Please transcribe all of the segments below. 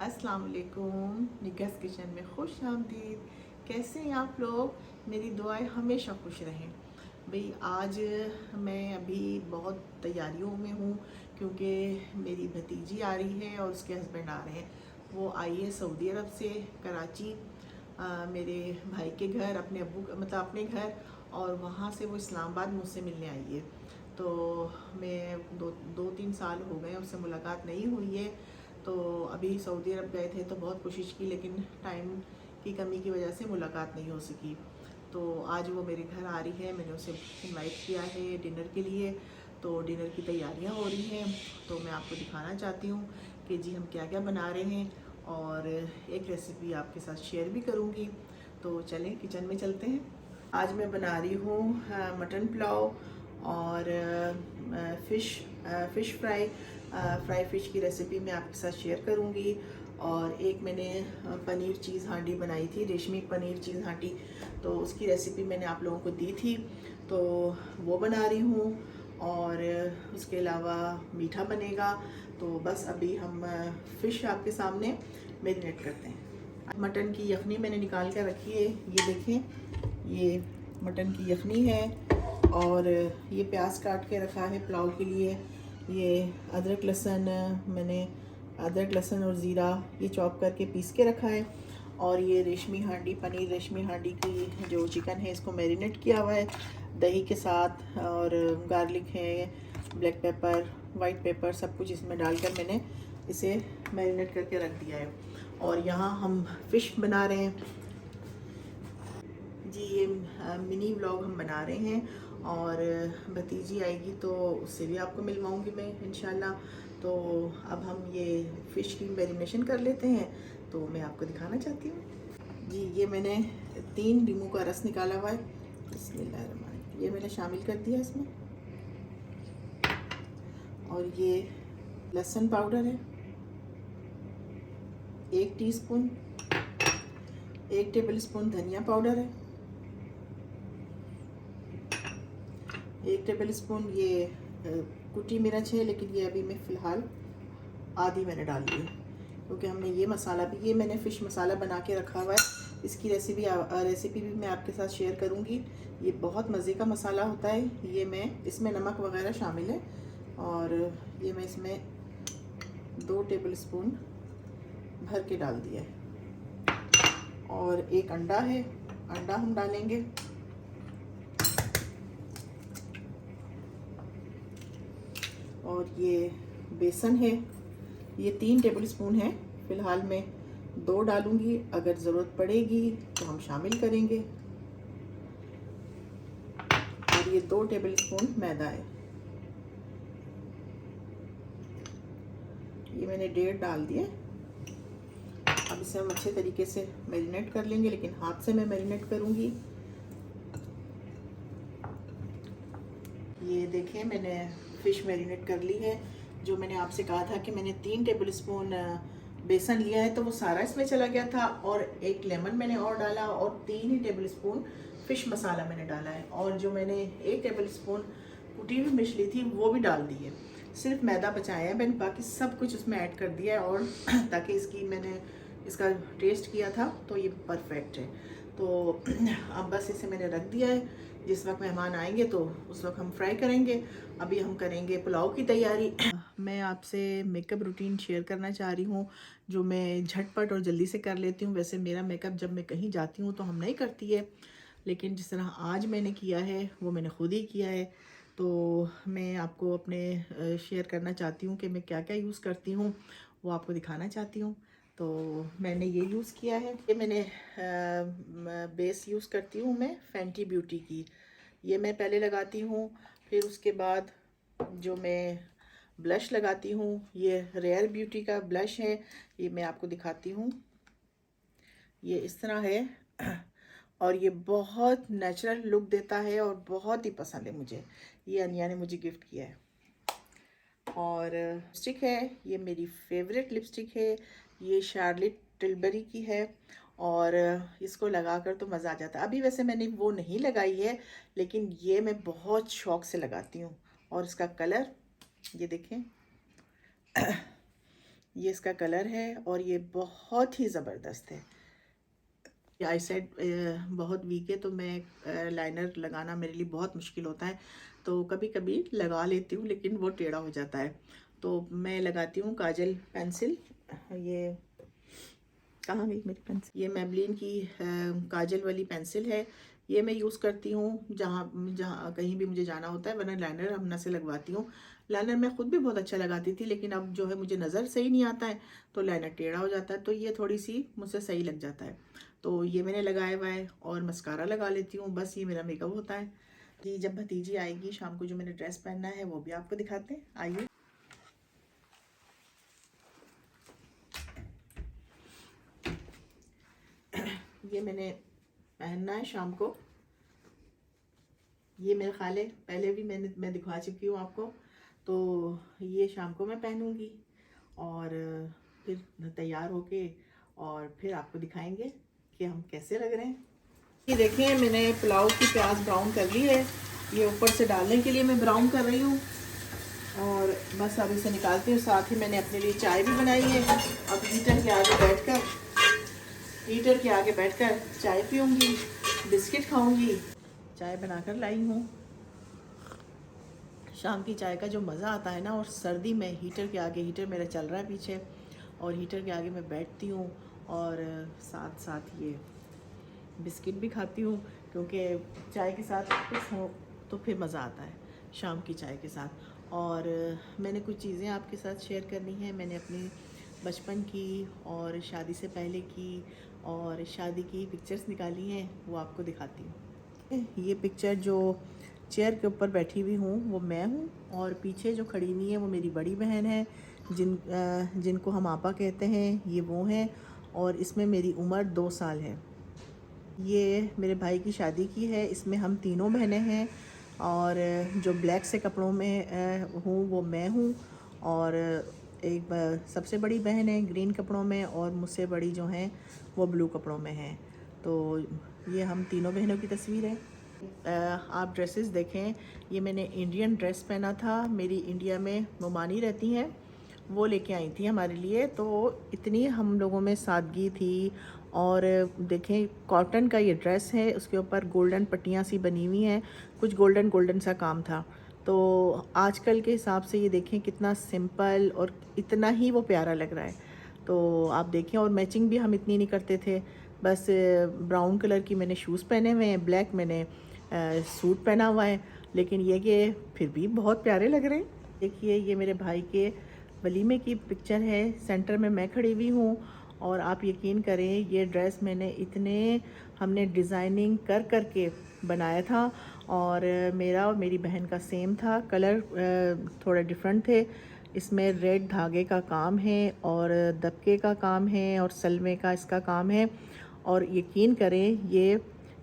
अस्सलाम वालेकुम। निगस किचन में खुश आमदीद। कैसे हैं आप लोग? मेरी दुआएं हमेशा खुश रहें। भाई आज मैं अभी बहुत तैयारियों में हूँ क्योंकि मेरी भतीजी आ रही है और उसके हस्बैंड आ रहे हैं। वो आई है सऊदी अरब से, कराची, मेरे भाई के घर, अपने अब्बू मतलब अपने घर, और वहाँ से वो इस्लामाबाद मुझसे मिलने आई है। तो मैं दो तीन साल हो गए उससे मुलाकात नहीं हुई है। तो अभी सऊदी अरब गए थे तो बहुत कोशिश की, लेकिन टाइम की कमी की वजह से मुलाकात नहीं हो सकी। तो आज वो मेरे घर आ रही है, मैंने उसे इनवाइट किया है डिनर के लिए। तो डिनर की तैयारियां हो रही हैं, तो मैं आपको दिखाना चाहती हूँ कि जी हम क्या क्या बना रहे हैं, और एक रेसिपी आपके साथ शेयर भी करूँगी। तो चलें किचन में चलते हैं। आज मैं बना रही हूँ मटन पुलाव और फ़िश फ्राई। फ्राई फ़िश की रेसिपी मैं आपके साथ शेयर करूँगी। और एक मैंने पनीर चीज़ हांडी बनाई थी, रेशमी पनीर चीज़ हांडी, तो उसकी रेसिपी मैंने आप लोगों को दी थी, तो वो बना रही हूँ। और उसके अलावा मीठा बनेगा। तो बस अभी हम फ़िश आपके सामने मैरिनेट करते हैं। मटन की यखनी मैंने निकाल कर रखी है, ये देखें, ये मटन की यखनी है। और ये प्याज काट के रखा है पुलाव के लिए। ये अदरक लहसुन, मैंने अदरक लहसुन और ज़ीरा ये चॉप करके पीस के रखा है। और ये रेशमी हांडी, पनीर रेशमी हांडी की जो चिकन है, इसको मैरिनेट किया हुआ है दही के साथ। और गार्लिक है, ब्लैक पेपर, वाइट पेपर, सब कुछ इसमें डालकर मैंने इसे मैरिनेट करके रख दिया है। और यहाँ हम फ़िश बना रहे हैं जी। ये मिनी व्लॉग हम बना रहे हैं, और भतीजी आएगी तो उससे भी आपको मिलवाऊंगी मैं इंशाल्लाह। तो अब हम ये फ़िश की मैरिनेशन कर लेते हैं, तो मैं आपको दिखाना चाहती हूँ जी। ये मैंने 3 नींबू का रस निकाला हुआ है, बिस्मिल्लाहिर्रहमानिर्रहीम, ये मैंने शामिल कर दिया इसमें। और ये लहसुन पाउडर है 1 टीस्पून, 1 टेबल स्पून धनिया पाउडर है, 1 टेबल स्पून ये कुटी मिर्च है, लेकिन ये अभी मैं फ़िलहाल आधी मैंने डाल ली है क्योंकि हमने ये मसाला भी, ये मैंने फ़िश मसाला बना के रखा हुआ है। इसकी रेसिपी भी मैं आपके साथ शेयर करूँगी। ये बहुत मज़े का मसाला होता है। ये मैं इसमें नमक वगैरह शामिल है। और ये मैं इसमें 2 टेबल स्पून भर के डाल दिया है। और एक अंडा है, अंडा हम डालेंगे। और ये बेसन है, ये 3 टेबल स्पून है। फ़िलहाल मैं 2 डालूंगी, अगर ज़रूरत पड़ेगी तो हम शामिल करेंगे। और ये 2 टेबल स्पून मैदा है, ये मैंने 1.5 डाल दिए। अब इसे हम अच्छे तरीके से मैरिनेट कर लेंगे, लेकिन हाथ से मैं मैरिनेट करूंगी। ये देखें, मैंने फ़िश मैरिनेट कर ली है। जो मैंने आपसे कहा था कि मैंने 3 टेबल स्पून बेसन लिया है, तो वो सारा इसमें चला गया था। और 1 लेमन मैंने और डाला, और 3 ही टेबल स्पून फ़िश मसाला मैंने डाला है। और जो मैंने 1 टेबल स्पून कुटी हुई मछली थी वो भी डाल दी है। सिर्फ मैदा बचाया है मैंने, बाकी सब कुछ उसमें ऐड कर दिया है। और ताकि मैंने इसका टेस्ट किया था तो ये परफेक्ट है। तो अब बस इसे मैंने रख दिया है। जिस वक्त मेहमान आएंगे तो उस वक्त हम फ्राई करेंगे। अभी हम करेंगे पुलाव की तैयारी। मैं आपसे मेकअप रूटीन शेयर करना चाह रही हूँ, जो मैं झटपट और जल्दी से कर लेती हूँ। वैसे मेरा मेकअप जब मैं कहीं जाती हूँ तो हम नहीं करती है, लेकिन जिस तरह आज मैंने किया है वो मैंने खुद ही किया है। तो मैं आपको अपने शेयर करना चाहती हूँ कि मैं क्या क्या यूज़ करती हूँ, वो आपको दिखाना चाहती हूँ। तो मैंने ये यूज़ किया है, ये मैंने बेस यूज़ करती हूँ मैं फैंटी ब्यूटी की। ये मैं पहले लगाती हूँ, फिर उसके बाद जो मैं ब्लश लगाती हूँ, ये रेयर ब्यूटी का ब्लश है। ये मैं आपको दिखाती हूँ, ये इस तरह है। और ये बहुत नेचुरल लुक देता है और बहुत ही पसंद है मुझे। ये अनिया ने मुझे गिफ्ट किया है। और लिपस्टिक है, ये मेरी फेवरेट लिपस्टिक है, ये शार्लेट टिलबरी की है। और इसको लगाकर तो मज़ा आ जाता है। अभी वैसे मैंने वो नहीं लगाई है, लेकिन ये मैं बहुत शौक से लगाती हूँ। और इसका कलर ये देखें, ये इसका कलर है और ये बहुत ही ज़बरदस्त है। आई सेड बहुत वीक है तो मैं लाइनर लगाना मेरे लिए बहुत मुश्किल होता है, तो कभी कभी लगा लेती हूँ लेकिन वो टेढ़ा हो जाता है। तो मैं लगाती हूँ काजल पेंसिल। ये कहाँ गई मेरी पेंसिल? ये मेबलिन की काजल वाली पेंसिल है। ये मैं यूज़ करती हूँ जहाँ जहाँ कहीं भी मुझे जाना होता है, वरना लाइनर हमना से लगवाती हूँ। लाइनर मैं खुद भी बहुत अच्छा लगाती थी, लेकिन अब जो है मुझे नज़र सही नहीं आता है तो लाइनर टेढ़ा हो जाता है, तो ये थोड़ी सी मुझसे सही लग जाता है। तो ये मैंने लगाया हुआ है और मस्कारा लगा लेती हूँ, बस ये मेरा मेकअप होता है। जी जब भतीजी आएगी शाम को जो मैंने ड्रेस पहनना है वो भी आपको दिखाते हैं, आइए। ये मैंने पहनना है शाम को। ये मेरे ख्याल है पहले भी मैं दिखा चुकी हूँ आपको। तो ये शाम को मैं पहनूंगी और फिर तैयार होके और फिर आपको दिखाएंगे कि हम कैसे लग रहे हैं। ये देखें मैंने पुलाव की प्याज ब्राउन कर ली है, ये ऊपर से डालने के लिए मैं ब्राउन कर रही हूँ और बस अब इसे निकालती हूँ। साथ ही मैंने अपने लिए चाय भी बनाई है। अब हीटर के आगे बैठकर चाय पीऊँगी, बिस्किट खाऊँगी। चाय बनाकर लाई हूँ। शाम की चाय का जो मज़ा आता है ना, और सर्दी में हीटर के आगे, हीटर मेरा चल रहा है पीछे और हीटर के आगे मैं बैठती हूँ और साथ साथ ये बिस्किट भी खाती हूँ, क्योंकि चाय के साथ कुछ हो तो फिर मज़ा आता है शाम की चाय के साथ। और मैंने कुछ चीज़ें आपके साथ शेयर करनी है। मैंने अपनी बचपन की और शादी से पहले की और शादी की पिक्चर्स निकाली हैं, वो आपको दिखाती हूँ। ये पिक्चर जो चेयर के ऊपर बैठी हुई हूँ वो मैं हूँ, और पीछे जो खड़ी हुई है वो मेरी बड़ी बहन है, जिनको हम आपा कहते हैं, ये वो हैं। और इसमें मेरी उम्र 2 साल है। ये मेरे भाई की शादी की है, इसमें हम तीनों बहनें हैं। और जो ब्लैक से कपड़ों में हूँ वो मैं हूँ, और एक सबसे बड़ी बहन है ग्रीन कपड़ों में, और मुझसे बड़ी जो हैं वो ब्लू कपड़ों में हैं। तो ये हम तीनों बहनों की तस्वीर है। आप ड्रेसेस देखें, ये मैंने इंडियन ड्रेस पहना था, मेरी इंडिया में ममानी रहती हैं, वो लेके आई थी हमारे लिए। तो इतनी हम लोगों में सादगी थी। और देखें कॉटन का ये ड्रेस है, उसके ऊपर गोल्डन पट्टियाँ सी बनी हुई हैं, कुछ गोल्डन गोल्डन सा काम था। तो आजकल के हिसाब से ये देखें कितना सिंपल और इतना ही वो प्यारा लग रहा है। तो आप देखें, और मैचिंग भी हम इतनी नहीं करते थे। बस ब्राउन कलर की मैंने शूज़ पहने हुए हैं, ब्लैक मैंने सूट पहना हुआ है, लेकिन ये कि फिर भी बहुत प्यारे लग रहे हैं। देखिए ये मेरे भाई के वलीमे की पिक्चर है, सेंटर में मैं खड़ी हुई हूँ। और आप यकीन करें ये ड्रेस हमने डिज़ाइनिंग कर कर के बनाया था, और मेरा और मेरी बहन का सेम था। कलर थोड़े डिफरेंट थे। इसमें रेड धागे का काम है और दबके का काम है और सलमे का इसका काम है। और यकीन करें ये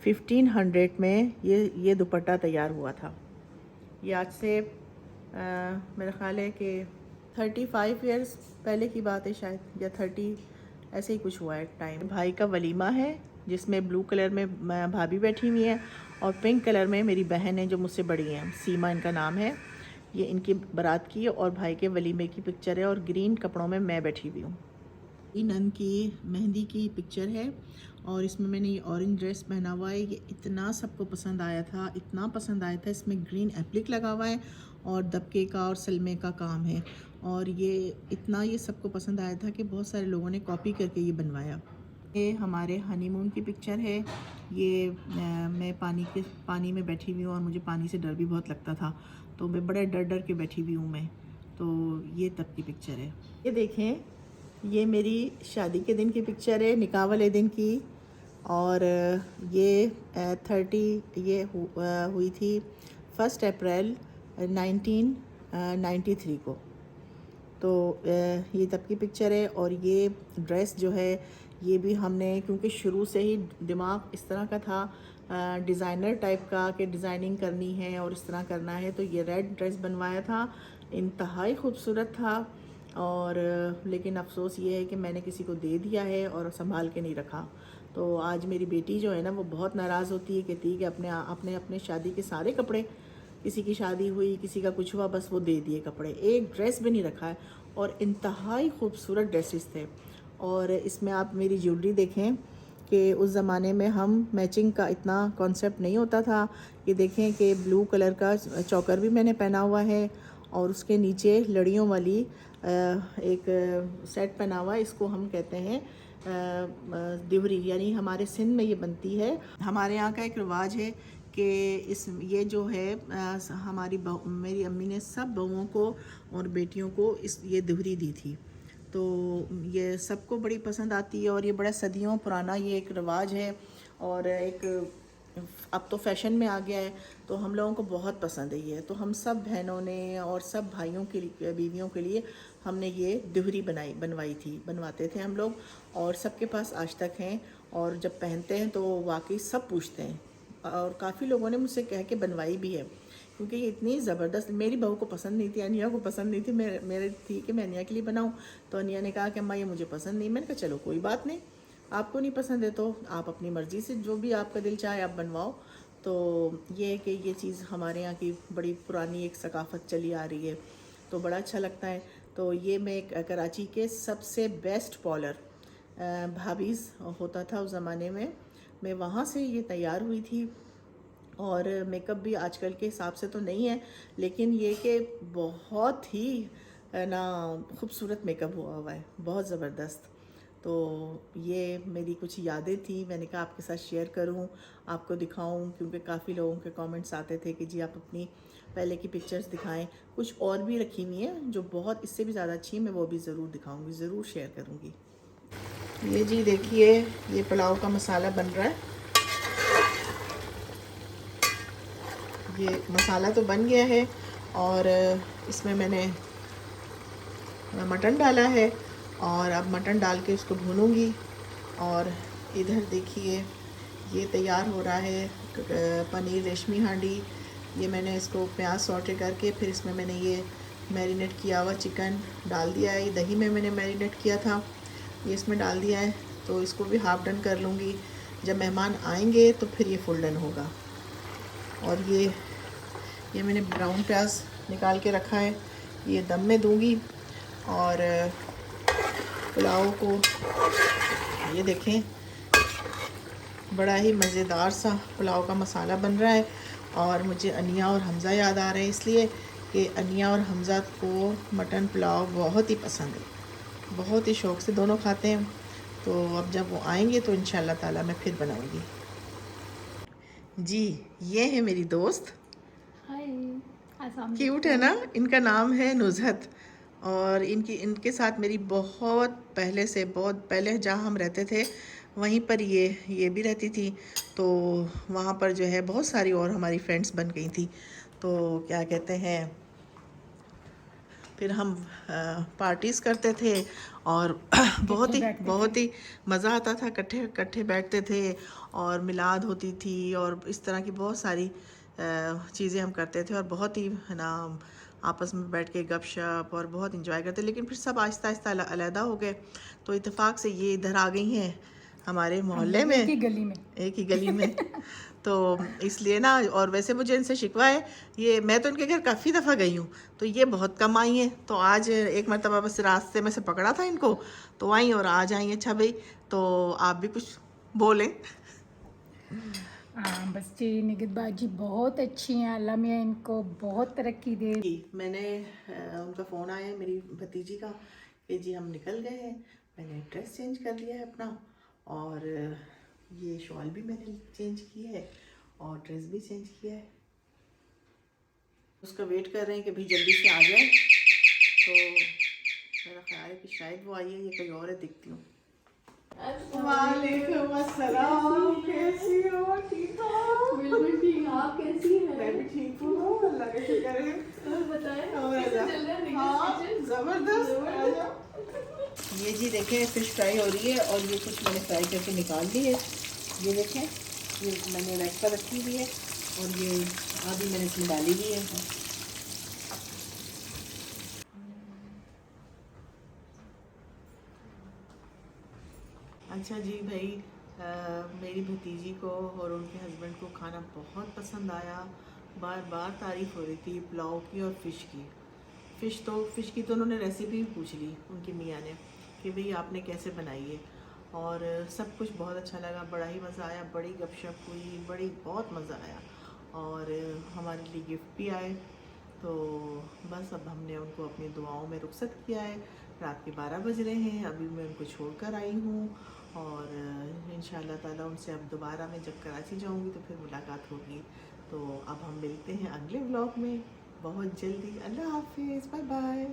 1500 में ये दुपट्टा तैयार हुआ था। ये आज से मेरा ख्याल है कि 35 इयर्स पहले की बात है शायद, या 30 ऐसे ही कुछ हुआ है टाइम। भाई का वलीमा है जिसमें ब्लू कलर में भाभी बैठी हुई है, और पिंक कलर में मेरी बहन है जो मुझसे बड़ी है, सीमा इनका नाम है। ये इनकी बारात की और भाई के वलीमे की पिक्चर है, और ग्रीन कपड़ों में मैं बैठी हुई हूँ। नन की मेहंदी की पिक्चर है, और इसमें मैंने ये ऑरेंज ड्रेस पहना हुआ है। ये इतना सबको पसंद आया था, इतना पसंद आया था। इसमें ग्रीन एप्लिक लगा हुआ है और दबके का और सलमे का काम है, और ये सबको पसंद आया था कि बहुत सारे लोगों ने कॉपी करके ये बनवाया। ये हमारे हनीमून की पिक्चर है। ये मैं पानी में बैठी हुई हूँ, और मुझे पानी से डर भी बहुत लगता था, तो मैं बड़े डर डर के बैठी हुई हूँ मैं। तो ये तब की पिक्चर है। ये देखें, ये मेरी शादी के दिन की पिक्चर है, निकाह वाले दिन की। और ये 30 ये हुई थी 1 अप्रैल 1993 को। तो ये तब की पिक्चर है। और ये ड्रेस जो है ये भी हमने, क्योंकि शुरू से ही दिमाग इस तरह का था डिज़ाइनर टाइप का कि डिज़ाइनिंग करनी है और इस तरह करना है, तो ये रेड ड्रेस बनवाया था। इंतहाई खूबसूरत था। और लेकिन अफसोस ये है कि मैंने किसी को दे दिया है और संभाल के नहीं रखा। तो आज मेरी बेटी जो है ना वो बहुत नाराज़ होती है, कहती है कि अपने अपने शादी के सारे कपड़े, किसी की शादी हुई, किसी का कुछ हुआ, बस वो दे दिए कपड़े, एक ड्रेस भी नहीं रखा है। और इंतहाई खूबसूरत ड्रेसेस थे। और इसमें आप मेरी ज्वेलरी देखें कि उस ज़माने में हम मैचिंग का इतना कॉन्सेप्ट नहीं होता था। ये देखें कि ब्लू कलर का चौकर भी मैंने पहना हुआ है और उसके नीचे लड़ियों वाली एक सेट पहना हुआ है। इसको हम कहते हैं दिवरी, यानी हमारे सिंध में ये बनती है। हमारे यहाँ का एक रिवाज है कि ये जो है हमारी मेरी अम्मी ने सब बहुओं को और बेटियों को ये दिवरी दी थी। तो ये सबको बड़ी पसंद आती है और ये बड़ा सदियों पुराना ये एक रिवाज है और एक अब तो फैशन में आ गया है। तो हम लोगों को बहुत पसंद है ये। तो हम सब बहनों ने और सब भाइयों के लिए, बीवियों के लिए हमने ये दिवरी बनवाते थे हम लोग, और सबके पास आज तक हैं। और जब पहनते हैं तो वाकई सब पूछते हैं, और काफ़ी लोगों ने मुझसे कह के बनवाई भी है, क्योंकि ये इतनी ज़बरदस्त। मेरी बहू को पसंद नहीं थी, अनिया को पसंद नहीं थी, मेरे थी कि मैं अनिया के लिए बनाऊं। तो अनिया ने कहा कि अम्मा ये मुझे पसंद नहीं। मैंने कहा चलो कोई बात नहीं, आपको नहीं पसंद है तो आप अपनी मर्ज़ी से जो भी आपका दिल चाहे आप बनवाओ। तो ये है कि ये चीज़ हमारे यहाँ की बड़ी पुरानी एक सकाफ़त चली आ रही है, तो बड़ा अच्छा लगता है। तो ये मैं कराची के सबसे बेस्ट पॉलर भाभीज़ होता था उस ज़माने में, मैं वहाँ से ये तैयार हुई थी। और मेकअप भी आजकल के हिसाब से तो नहीं है, लेकिन ये कि बहुत ही ना खूबसूरत मेकअप हुआ है, बहुत ज़बरदस्त। तो ये मेरी कुछ यादें थी, मैंने कहा आपके साथ शेयर करूं, आपको दिखाऊं, क्योंकि काफ़ी लोगों के कमेंट्स आते थे कि जी आप अपनी पहले की पिक्चर्स दिखाएं। कुछ और भी रखी हुई हैं जो बहुत इससे भी ज़्यादा अच्छी है, मैं वो भी ज़रूर दिखाऊंगी, ज़रूर शेयर करूंगी। ये जी देखिए, ये पुलाव का मसाला बन रहा है। ये मसाला तो बन गया है और इसमें मैंने मटन डाला है और अब मटन डाल के उसको भूनूंगी। और इधर देखिए ये तैयार हो रहा है पनीर रेशमी हांडी। ये मैंने इसको प्याज सौटे करके फिर इसमें मैंने ये मैरिनेट किया हुआ चिकन डाल दिया है। ये दही में मैंने मैरिनेट किया था, ये इसमें डाल दिया है। तो इसको भी हाफ डन कर लूँगी, जब मेहमान आएंगे तो फिर ये फुल डन होगा। और ये मैंने ब्राउन प्याज निकाल के रखा है, ये दम में दूंगी। और पुलाव को ये देखें, बड़ा ही मज़ेदार सा पुलाव का मसाला बन रहा है। और मुझे अनिया और हमज़ा याद आ रहे हैं, इसलिए कि अनिया और हमज़ा को मटन पुलाव बहुत ही पसंद है, बहुत ही शौक़ से दोनों खाते हैं। तो अब जब वो आएंगे तो इंशाल्लाह ताला मैं फिर बनाऊंगी। जी ये है मेरी दोस्त, क्यूट है ना। इनका नाम है नुज़हत, और इनके साथ मेरी बहुत पहले जहाँ हम रहते थे वहीं पर ये भी रहती थी। तो वहाँ पर जो है बहुत सारी और हमारी फ्रेंड्स बन गई थी। तो क्या कहते हैं, फिर हम पार्टीज़ करते थे और बहुत ही मज़ा आता था। इकट्ठे बैठते थे और मिलाद होती थी और इस तरह की बहुत सारी चीज़ें हम करते थे और बहुत ही ना आपस में बैठ के गपशप और बहुत इंजॉय करते। लेकिन फिर सब आहिस्ता आहिस्ता अलहदा हो गए। तो इत्तेफाक से ये इधर आ गई हैं हमारे मोहल्ले में, एक ही गली में तो इसलिए ना, और वैसे मुझे इनसे शिकवा है, ये मैं तो इनके घर काफ़ी दफ़ा गई हूँ, तो ये बहुत कम आई हैं। तो आज एक मरतबा बस रास्ते में से पकड़ा था इनको, तो आई और आज आई। अच्छा भाई, तो आप भी कुछ बोलें। बस जी निगत बाजी बहुत अच्छी हैं, अल्लाह मियाँ इनको बहुत तरक्की दे। मैंने उनका फ़ोन आया मेरी भतीजी का कि जी हम निकल गए हैं। मैंने ड्रेस चेंज कर लिया है अपना, और ये शॉल भी मैंने चेंज किया है और ड्रेस भी चेंज किया है। उसका वेट कर रहे हैं कि भाई जल्दी से आ जाए। तो मेरा ख्याल है कि शायद वो आई है या कोई और है, देखती हूँ। वालेकुम अस्सलाम, कैसी हो? ठीक हो? बिल्कुल ठीक, आप कैसी हैं? मैं भी ठीक हूँ, अल्लाह का शुक्र है। और बताएं कैसे चल रहा है? हाँ, ज़बरदस्त। ये जी देखें फ़िश फ्राई हो रही है और ये कुछ मैंने फ्राई करके निकाल ली है। ये देखें, ये मैंने रैक पर रखी हुई है और ये आधी मैंने इसमें डाली हुई है। अच्छा जी भाई, मेरी भतीजी को और उनके हस्बैंड को खाना बहुत पसंद आया। बार बार तारीफ़ हो रही थी पुलाव की और फ़िश की। फ़िश की तो उन्होंने रेसिपी भी पूछ ली उनकी मियाँ ने कि भाई आपने कैसे बनाई है, और सब कुछ बहुत अच्छा लगा, बड़ा ही मज़ा आया, बड़ी गपशप हुई, बहुत मज़ा आया, और हमारे लिए गिफ्ट भी आए। तो बस अब हमने उनको अपनी दुआओं में रुखसत किया है। रात के 12 बज रहे हैं, अभी मैं उनको छोड़कर आई हूँ, और इंशाल्लाह ताला उनसे अब दोबारा मैं जब कराची जाऊँगी तो फिर मुलाकात होगी। तो अब हम मिलते हैं अगले व्लॉग में बहुत जल्दी। अल्लाह हाफिज़, बाय बाय।